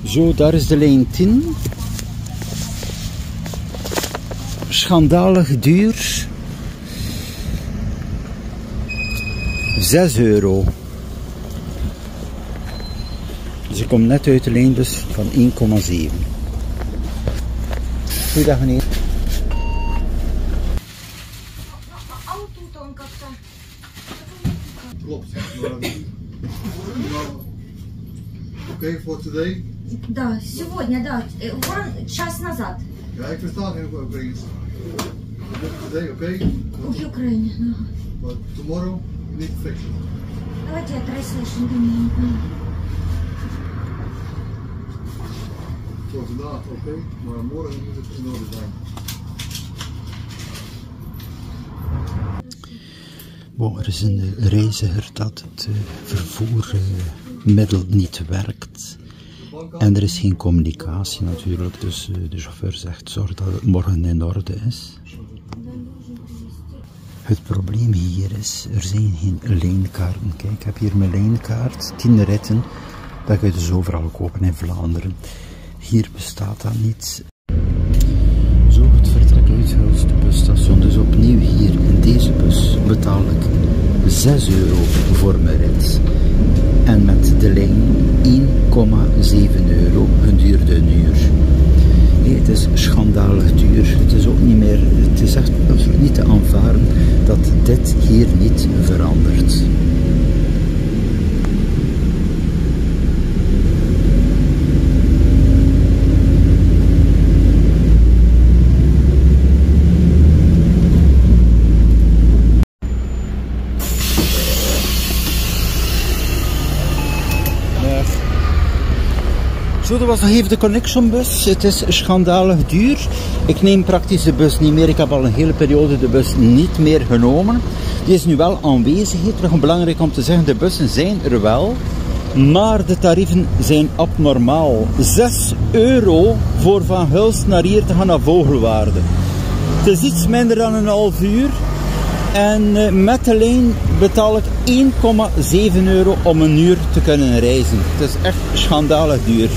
Zo, daar is de lijn 10. Schandalig duur. 6 euro. Dus ik kom net uit de lijnbus van 1,7. Goeiedag meneer. Klopt. Oké, voor today? Да, сегодня, да. Час назад. Ja, ik versta heel goed Oekraïens. Today, oké? В Украине, да. But tomorrow, you need to fix it. Давайте я транслейшн думаю. Voor vandaag, oké? Maar morgen moet het in orde zijn. Bon, er is een reiziger dat het vervoermiddel niet werkt. En er is geen communicatie natuurlijk, dus de chauffeur zegt zorg dat het morgen in orde is. Het probleem hier is, er zijn geen lijnkaarten. Kijk, ik heb hier mijn lijnkaart, 10 ritten, dat kun je dus overal kopen in Vlaanderen. Hier bestaat dat niet. Zo, het vertrek uit Hulst busstation. Dus opnieuw hier in deze bus betaal ik 6 euro voor mijn rit. En met de lijn 1,7 euro gedurende een uur. Nee, het is schandalig duur. Het is ook niet meer, het is echt absoluut niet te aanvaarden dat dit hier niet verandert. Zo, dat was nog even de Connexionbus. Het is schandalig duur. Ik neem praktisch de bus niet meer. Ik heb al een hele periode de bus niet meer genomen. Die is nu wel aanwezig. Terug belangrijk om te zeggen, de bussen zijn er wel. Maar de tarieven zijn abnormaal. 6 euro voor van Hulst naar hier te gaan naar Vogelwaarde. Het is iets minder dan een half uur. En met de lijn betaal ik 1,7 euro om een uur te kunnen reizen. Het is echt schandalig duur.